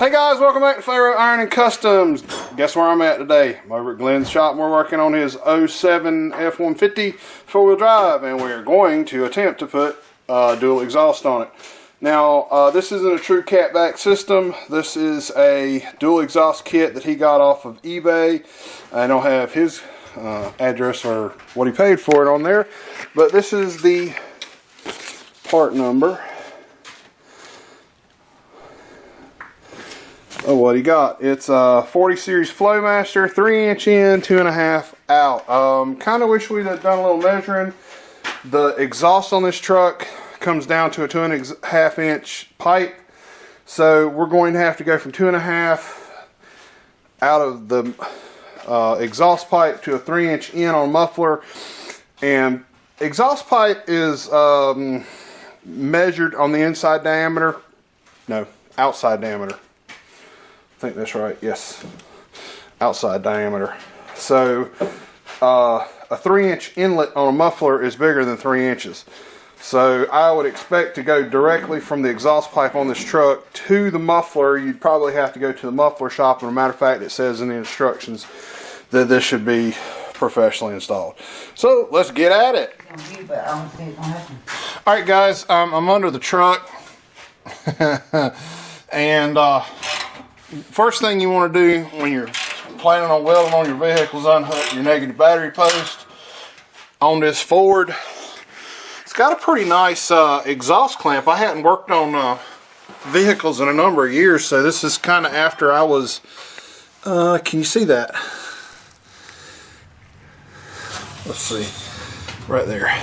Hey guys, welcome back to Pharaoh Iron and Customs. Guess where I'm at today? I'm over at Glen's shop and we're working on his 07 F150 four-wheel drive, and we're going to attempt to put dual exhaust on it. Now, this isn't a true catback system. This is a dual exhaust kit that he got off of eBay. I don't have his address or what he paid for it on there, but this is the part number. Oh, what he got? It's a 40 series Flowmaster, 3" in, 2.5" out. Kind of wish we'd have done a little measuring. The exhaust on this truck comes down to a 2.5" pipe, so we're going to have to go from 2.5 out of the exhaust pipe to a 3" in on a muffler. And exhaust pipe is measured on the inside diameter. No, outside diameter. I think that's right, yes, outside diameter. So a 3" inlet on a muffler is bigger than 3 inches. So I would expect to go directly from the exhaust pipe on this truck to the muffler. You'd probably have to go to the muffler shop, and as a matter of fact, it says in the instructions that this should be professionally installed. So let's get at it. Alright guys, I'm under the truck and first thing you want to do when you're planning on welding on your vehicle is unhook your negative battery post on this Ford. It's got a pretty nice exhaust clamp. I hadn't worked on vehicles in a number of years, so this is kind of after I was, can you see that? Let's see, right there.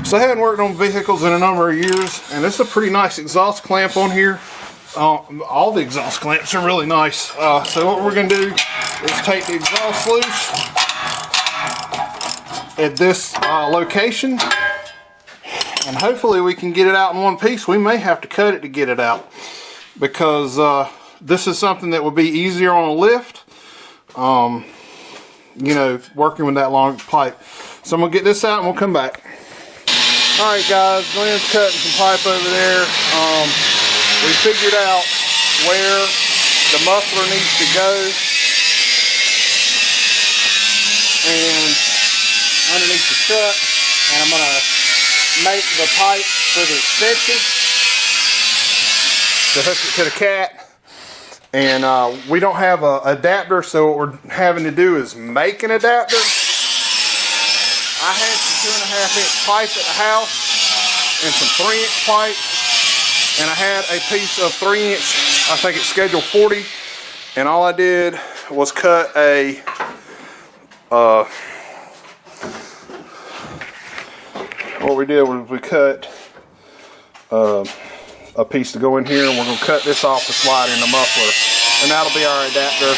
So I hadn't worked on vehicles in a number of years, and this is a pretty nice exhaust clamp on here. All the exhaust clamps are really nice. So what we're going to do is take the exhaust loose at this location, and hopefully we can get it out in one piece. We may have to cut it to get it out, because this is something that would be easier on a lift, you know, working with that long pipe. So I'm going to get this out and we'll come back. Alright guys, Glen's cutting some pipe over there. We figured out where the muffler needs to go, and underneath the truck, and I'm going to make the pipe for the extension to hook it to the cat. And we don't have an adapter, so what we're having to do is make an adapter. I had some 2.5" pipe at the house and some 3" pipe. And I had a piece of 3", I think it's schedule 40, and all I did was cut a what we did was we cut a piece to go in here, and we're going to cut this off to slide in the muffler, and that'll be our adapter.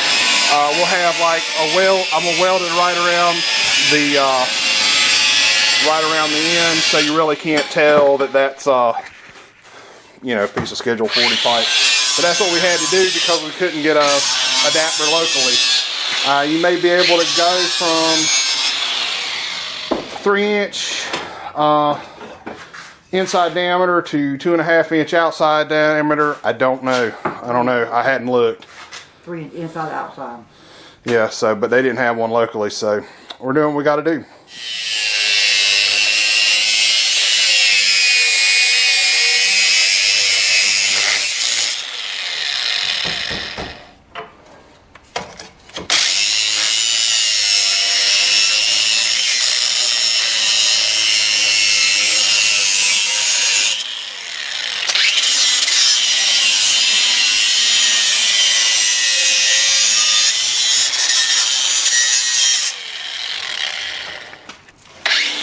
We'll have like a weld. I'm gonna weld it right around the end, so you really can't tell that that's you know, a piece of schedule 40 pipe. But that's what we had to do because we couldn't get a adapter locally. You may be able to go from 3" inside diameter to 2.5" outside diameter. I don't know. I hadn't looked. 3" inside, outside. Yeah, so, but they didn't have one locally, so we're doing what we got to do.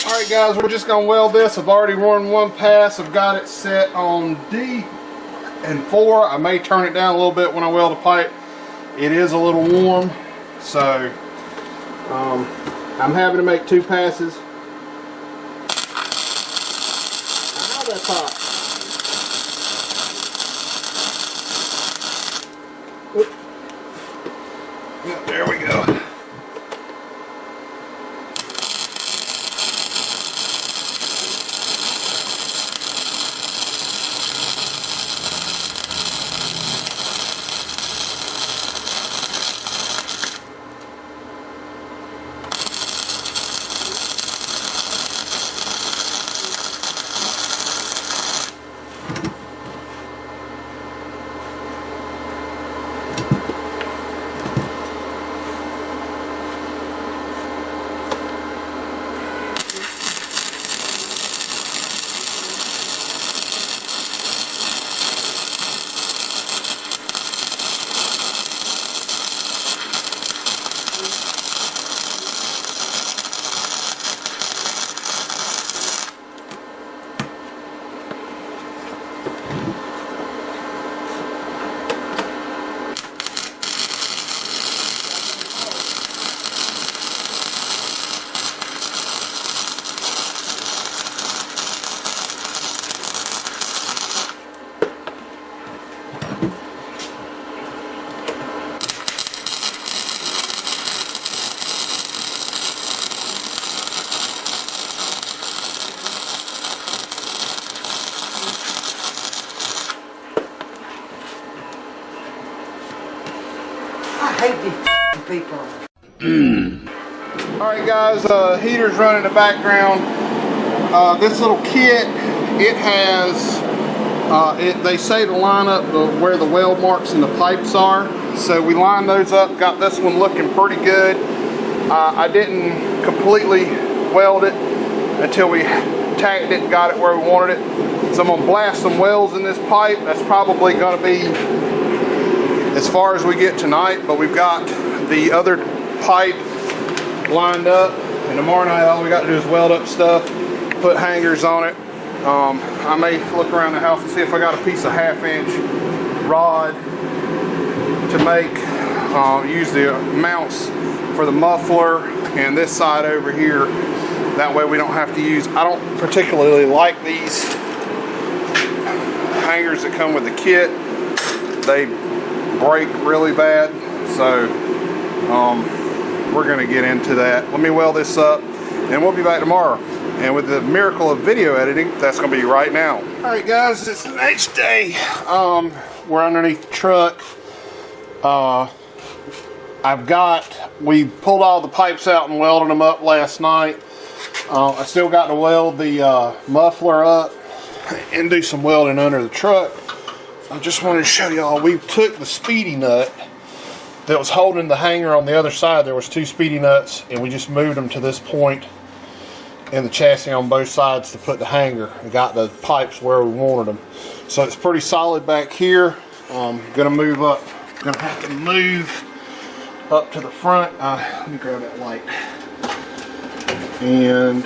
Alright guys, we're just going to weld this. I've already run one pass. I've got it set on D and 4. I may turn it down a little bit when I weld the pipe. It is a little warm, so I'm having to make 2 passes. Now that's hot. Oop. Yeah, there we go. hate these people. Alright guys, heater's running in the background. This little kit, it has, they say to line up where the weld marks and the pipes are. So we lined those up, got this one looking pretty good. I didn't completely weld it until we tacked it and got it where we wanted it. So I'm gonna blast some welds in this pipe. That's probably gonna be as far as we get tonight, but we've got the other pipe lined up, and tomorrow night all we got to do is weld up stuff, put hangers on it. I may look around the house and see if I got a piece of 1/2 inch rod to make, use the mounts for the muffler and this side over here. That way we don't have to use, I don't particularly like these hangers that come with the kit. They break really bad, so we're gonna get into that. Let me weld this up and we'll be back tomorrow. And with the miracle of video editing, that's gonna be right now. All right guys, it's the next day. We're underneath the truck. We pulled all the pipes out and welded them up last night. I still got to weld the muffler up and do some welding under the truck. I just wanted to show y'all, we took the speedy nut that was holding the hanger on the other side. There was 2 speedy nuts, and we just moved them to this point in the chassis on both sides to put the hanger, and got the pipes where we wanted them. So it's pretty solid back here. Gonna move up, gonna have to move up to the front. Let me grab that light. And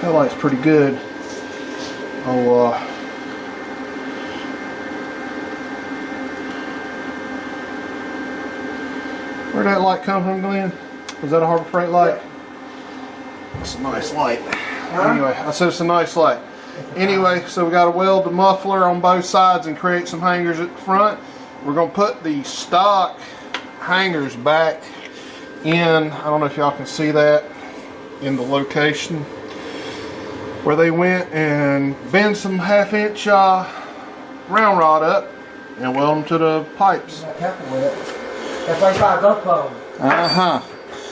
that light's pretty good. Where'd that light come from, Glenn? Was that a Harbor Freight light? It's a nice light. Anyway, I said it's a nice light. Anyway, so we got to weld the muffler on both sides and create some hangers at the front. We're going to put the stock hangers back in. I don't know if y'all can see that in the location where they went, and bend some 1/2 inch round rod up and weld them to the pipes. Careful with it. That's like my GoPro.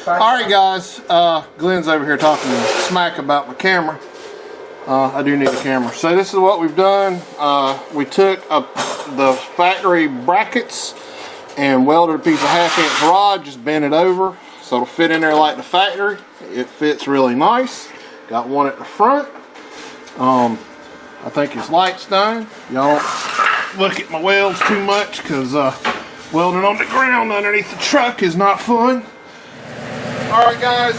Alright guys, Glenn's over here talking smack about my camera. I do need a camera. So this is what we've done. We took the factory brackets and welded a piece of 1/2 inch rod, just bent it over so it'll fit in there like the factory. It fits really nice. Got one at the front. I think his light's done. Y'all don't look at my welds too much, because welding on the ground underneath the truck is not fun. Alright guys,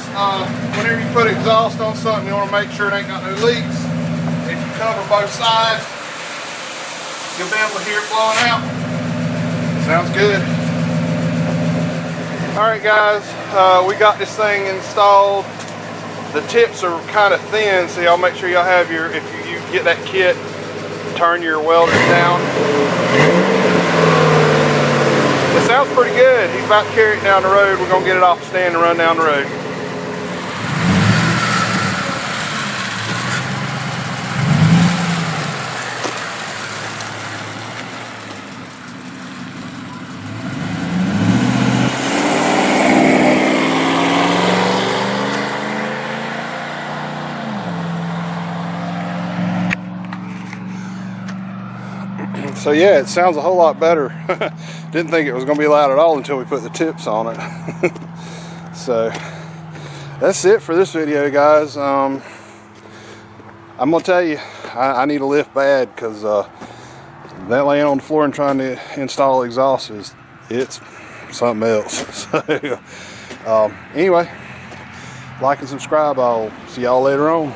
whenever you put exhaust on something, you want to make sure it ain't got no leaks. If you cover both sides, you'll be able to hear it blowing out. Sounds good. Alright guys, we got this thing installed. The tips are kind of thin, so y'all make sure y'all have your, if you get that kit, turn your welders down. It sounds pretty good. He's about to carry it down the road. We're going to get it off the stand and run down the road. So yeah, it sounds a whole lot better. Didn't think it was going to be loud at all until we put the tips on it. So that's it for this video, guys. I'm going to tell you, I need a lift bad, because that laying on the floor and trying to install exhaust it's something else. So anyway, like and subscribe. I'll see y'all later on.